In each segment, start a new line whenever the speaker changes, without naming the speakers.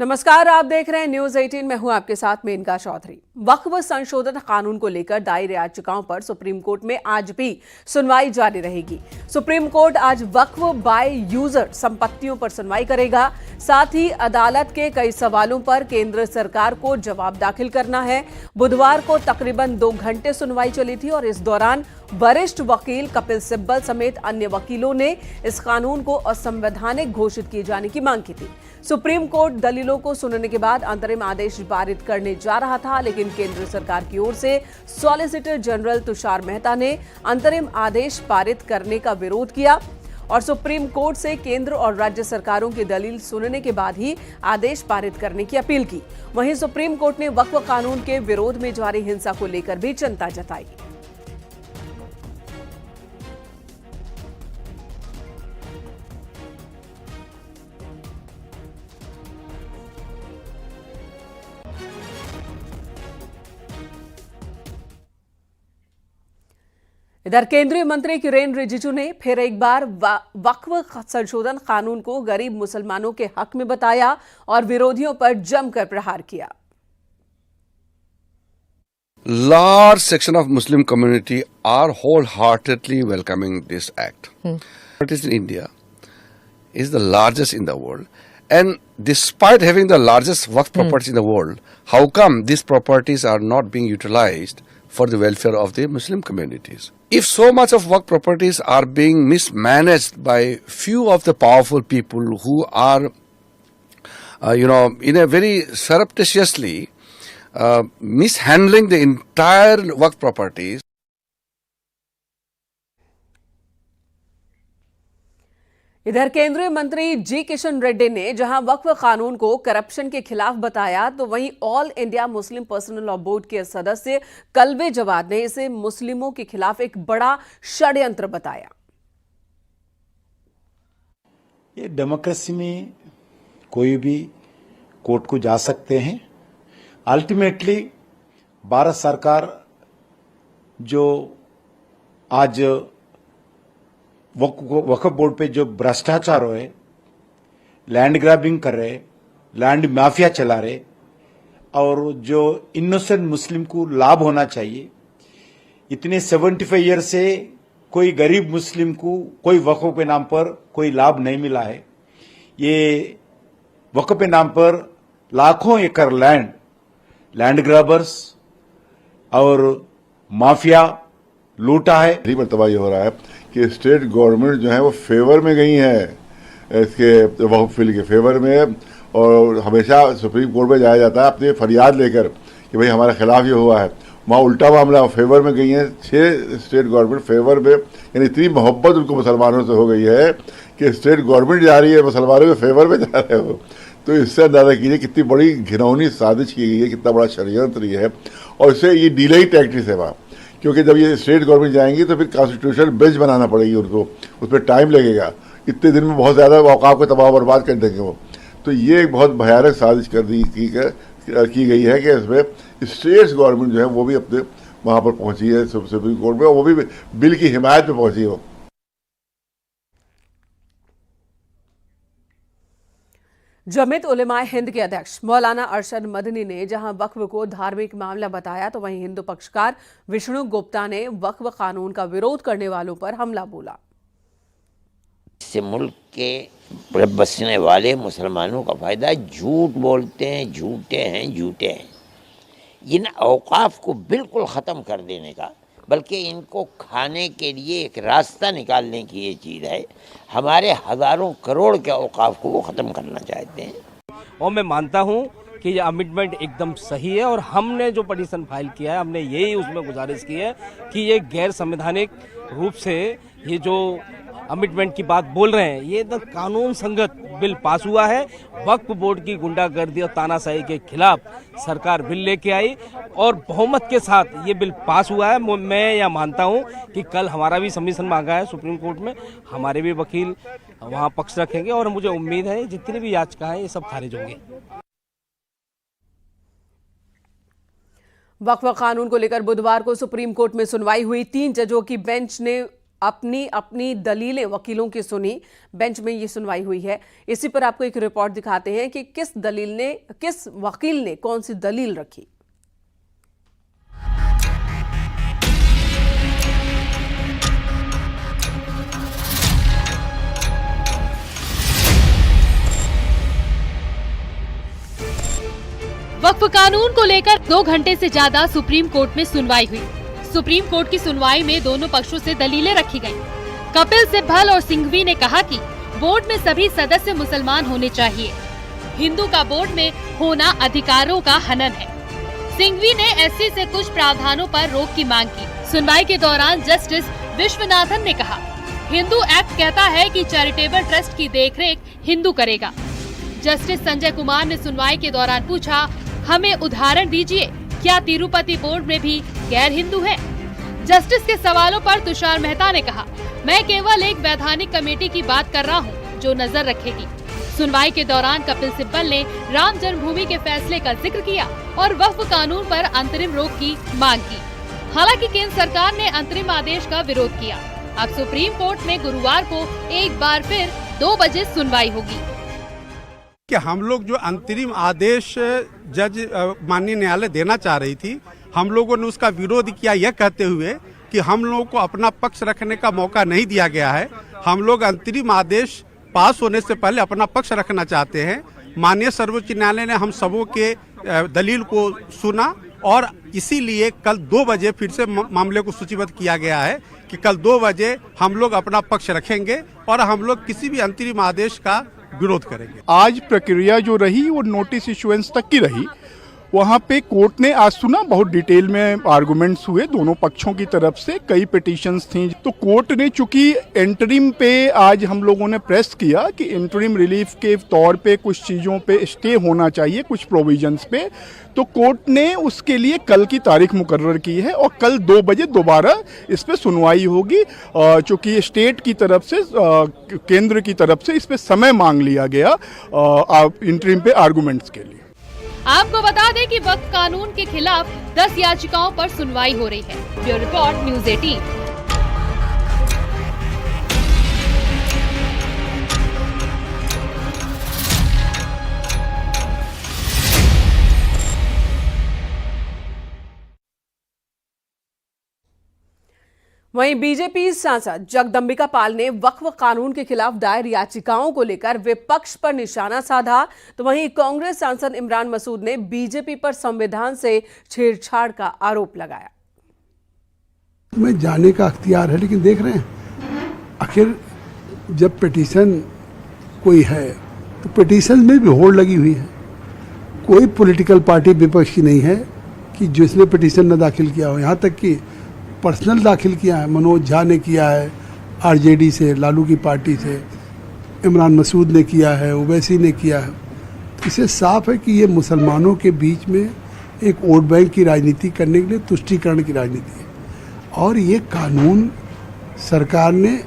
नमस्कार, आप देख रहे हैं न्यूज 18। मैं हूं आपके साथ मेनका चौधरी। वक्फ संशोधन कानून को लेकर दायर याचिकाओं पर सुप्रीम कोर्ट में आज भी सुनवाई जारी रहेगी। सुप्रीम कोर्ट आज वक्फ बाय यूजर संपत्तियों पर सुनवाई करेगा। साथ ही अदालत के कई सवालों पर केंद्र सरकार को जवाब दाखिल करना है। बुधवार को तकरीबन 2 घंटे सुनवाई चली थी और इस दौरान वरिष्ठ वकील कपिल सिब्बल समेत अन्य वकीलों ने इस कानून को असंवैधानिक घोषित किए जाने की मांग की थी। सुप्रीम कोर्ट दलीलों को सुनने के बाद अंतरिम आदेश पारित करने जा रहा था, लेकिन केंद्र सरकार की ओर से सॉलिसिटर जनरल तुषार मेहता ने अंतरिम आदेश पारित करने का विरोध किया और सुप्रीम कोर्ट से केंद्र और राज्य सरकारों की दलील सुनने के बाद ही आदेश पारित करने की अपील की। वहीं सुप्रीम कोर्ट ने वक्फ कानून के विरोध में जारी हिंसा को लेकर भी चिंता जताई। इधर केंद्रीय मंत्री किरेन रिजिजू ने फिर एक बार वक्फ संशोधन कानून को गरीब मुसलमानों के हक में बताया और विरोधियों पर जमकर प्रहार किया।
Large section of Muslim community are wholeheartedly welcoming this act. It is in India, is the largest in the world, and despite having the largest waqf properties in the world, how come these properties are not being utilized for the welfare of the Muslim communities? If so much of waqf properties are being mismanaged by few of the powerful people who are, in a very surreptitiously mishandling the entire waqf properties.
इधर केंद्रीय मंत्री जी किशन रेड्डी ने जहां वक्फ कानून को corruption के खिलाफ बताया, तो वहीं all India Muslim personal law board के सदस्य कल्बे जवाद ने इसे मुस्लिमों के खिलाफ एक बड़ा षड्यंत्र बताया।
ये डेमोक्रेसी में कोई भी कोर्ट को जा सकते हैं। अल्टीमेटली भारत सरकार जो आज वक्फ बोर्ड पे जो भ्रष्टाचार हो है, लैंड ग्रैबिंग कर रहे, लैंड माफिया चला रहे और जो इनोसेंट मुस्लिम को लाभ होना चाहिए, इतने 75 ईयर से कोई गरीब मुस्लिम को कोई वक्फ के नाम पर कोई लाभ नहीं मिला है। ये वक्फ के नाम पर लाखों एकड़ लैंड ग्रैबर्स और माफिया लूटा है।
पहली मरतबा ये हो रहा है कि स्टेट गवर्नमेंट जो है वो फेवर में गई है, इसके वक्फ बिल के फेवर में, और हमेशा सुप्रीम कोर्ट में जाया जाता है अपनी फरियाद लेकर कि भाई हमारे खिलाफ ये हुआ है। वहाँ उल्टा मामला, फेवर में गई है 6 स्टेट गवर्नमेंट फेवर में, यानी इतनी मोहब्बत उनको मुसलमानों से हो गई है कि स्टेट गवर्नमेंट जा रही है मुसलमानों के फेवर में जा रहे हो। तो इससे अंदाजा कीजिए कितनी बड़ी घिनौनी साजिश की गई है, कितना बड़ा षड्यंत्र ये है। और इससे ये डिले टैक्टिस है वहाँ, क्योंकि जब ये स्टेट गवर्नमेंट जाएंगी तो फिर कॉन्स्टिट्यूशनल बेंच बनाना पड़ेगी उनको, उस पर टाइम लगेगा। इतने दिन में बहुत ज़्यादा औकाफ को तबाह बर्बाद कर देंगे वो। तो ये एक बहुत भयानक साजिश की गई है कि इसमें स्टेट्स गवर्नमेंट जो है वो भी अपने वहाँ पर पहुँची है सुप्रीम कोर्ट में, और वो भी बिल की हिमायत में पहुँची है वो।
जमीयत उलेमाए हिंद के अध्यक्ष मौलाना अरशद मदनी ने जहां वक्फ को धार्मिक मामला बताया, तो वहीं हिंदू पक्षकार विष्णु गुप्ता ने वक्फ कानून का विरोध करने वालों पर हमला बोला।
इससे मुल्क के बसने वाले मुसलमानों का फायदा, झूठ बोलते हैं, झूठे हैं। इन औकाफ को बिल्कुल ख़त्म कर देने का, बल्कि इनको खाने के लिए एक रास्ता निकालने की ये चीज़ है। हमारे हज़ारों करोड़ के औकाफ को वो ख़त्म करना चाहते हैं।
और मैं मानता हूँ कि ये अमेंडमेंट एकदम सही है, और हमने जो पटिशन फाइल किया है, हमने यही उसमें गुजारिश की है कि ये गैर संवैधानिक रूप से ये जो अमेंडमेंट की बात बोल रहे हैं, ये तो कानून संगत बिल पास हुआ है। वक्फ बोर्ड की गुंडागर्दी और तानाशाही के खिलाफ सरकार बिल लेके आई और बहुमत के साथ ये बिल पास हुआ है। मैं यह मानता हूं कि कल हमारा भी सबमिशन मांगा है सुप्रीम कोर्ट में, हमारे भी वकील वहां पक्ष रखेंगे और मुझे उम्मीद है जितनी भी याचिका है ये सब खारिज होंगे।
वक्फ कानून को लेकर बुधवार को सुप्रीम कोर्ट में सुनवाई हुई। 3 जजों की बेंच ने अपनी अपनी दलीलें वकीलों की सुनी। बेंच में ये सुनवाई हुई है। इसी पर आपको एक रिपोर्ट दिखाते हैं कि किस वकील ने कौन सी दलील रखी।
वक्फ कानून को लेकर 2 घंटे से ज्यादा सुप्रीम कोर्ट में सुनवाई हुई। सुप्रीम कोर्ट की सुनवाई में दोनों पक्षों से दलीलें रखी गईं। कपिल सिब्बल और सिंघवी ने कहा कि बोर्ड में सभी सदस्य मुसलमान होने चाहिए। हिंदू का बोर्ड में होना अधिकारों का हनन है। सिंघवी ने एससी से कुछ प्रावधानों पर रोक की मांग की। सुनवाई के दौरान जस्टिस विश्वनाथन ने कहा, हिंदू एक्ट कहता है कि चैरिटेबल ट्रस्ट की देखरेख हिंदू करेगा। जस्टिस संजय कुमार ने सुनवाई के दौरान पूछा, हमें उदाहरण दीजिए, क्या तिरुपति बोर्ड में भी गैर हिंदू है? जस्टिस के सवालों पर तुषार मेहता ने कहा, मैं केवल एक वैधानिक कमेटी की बात कर रहा हूं, जो नजर रखेगी। सुनवाई के दौरान कपिल सिब्बल ने राम जन्मभूमि के फैसले का जिक्र किया और वक्फ कानून पर अंतरिम रोक की मांग की। हालांकि केंद्र सरकार ने अंतरिम आदेश का विरोध किया। अब सुप्रीम कोर्ट में गुरुवार को एक बार फिर 2 बजे सुनवाई होगी।
कि हम लोग जो अंतरिम आदेश जज माननीय न्यायालय देना चाह रही थी, हम लोगों ने उसका विरोध किया, यह कहते हुए कि हम लोगों को अपना पक्ष रखने का मौका नहीं दिया गया है। हम लोग अंतरिम आदेश पास होने से पहले अपना पक्ष रखना चाहते हैं। माननीय सर्वोच्च न्यायालय ने हम सबों के दलील को सुना और इसीलिए कल 2 बजे फिर से मामले को सूचीबद्ध किया गया है कि कल 2 बजे हम लोग अपना पक्ष रखेंगे और हम लोग किसी भी अंतरिम आदेश का विरोध करेंगे।
आज प्रक्रिया जो रही वो नोटिस इशुएंस तक की रही। वहाँ पे कोर्ट ने आज सुना, बहुत डिटेल में आर्गुमेंट्स हुए दोनों पक्षों की तरफ से, कई पिटीशंस थी। तो कोर्ट ने चूंकि इंटरिम पे आज हम लोगों ने प्रेस किया कि इंटरिम रिलीफ के तौर पे कुछ चीज़ों पे स्टे होना चाहिए, कुछ प्रोविजंस पे, तो कोर्ट ने उसके लिए कल की तारीख मुकर्रर की है और कल 2 बजे दोबारा इस पे सुनवाई होगी। चूँकि स्टेट की तरफ से, केंद्र की तरफ से इस पे समय मांग लिया गया इंटरिम पे आर्गुमेंट्स के लिए।
आपको बता दें कि वक्फ कानून के खिलाफ 10 याचिकाओं पर सुनवाई हो रही है। Bureau report, news 18।
वहीं बीजेपी सांसद जगदंबिका पाल ने वक्फ कानून के खिलाफ दायर याचिकाओं को लेकर विपक्ष पर निशाना साधा, तो वहीं कांग्रेस सांसद इमरान मसूद ने बीजेपी पर संविधान से छेड़छाड़ का आरोप लगाया।
में जाने का अख्तियार है, लेकिन देख रहे हैं आखिर जब पिटीशन कोई है तो पिटीशन में भी होड़ लगी हुई है। कोई पॉलिटिकल पार्टी विपक्ष की नहीं है कि जिसने पिटीशन न दाखिल किया हो। यहाँ तक कि पर्सनल दाखिल किया है, मनोज झा ने किया है आरजेडी से, लालू की पार्टी से, इमरान मसूद ने किया है, ओवैसी ने किया है। इससे साफ है कि ये मुसलमानों के बीच में एक वोट बैंक की राजनीति करने के लिए तुष्टीकरण की राजनीति है और ये कानून सरकार ने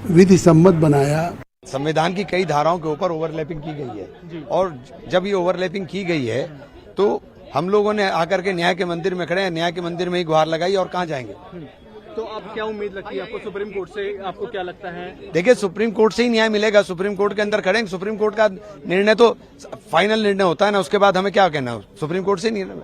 विधि सम्मत बनाया।
संविधान की कई धाराओं के ऊपर ओवरलैपिंग की गई है और जब ये ओवरलैपिंग की गई है तो हम लोगों ने आकर के न्याय के मंदिर में खड़े हैं, न्याय के मंदिर में ही गुहार लगाई और कहाँ जाएंगे।
तो अब क्या उम्मीद लगती है आपको सुप्रीम कोर्ट से? आपको क्या लगता है?
देखिए, सुप्रीम कोर्ट से ही न्याय मिलेगा। सुप्रीम कोर्ट के अंदर खड़े, सुप्रीम कोर्ट का निर्णय तो फाइनल निर्णय होता है ना, उसके बाद हमें क्या कहना, सुप्रीम कोर्ट से ही निर्णय।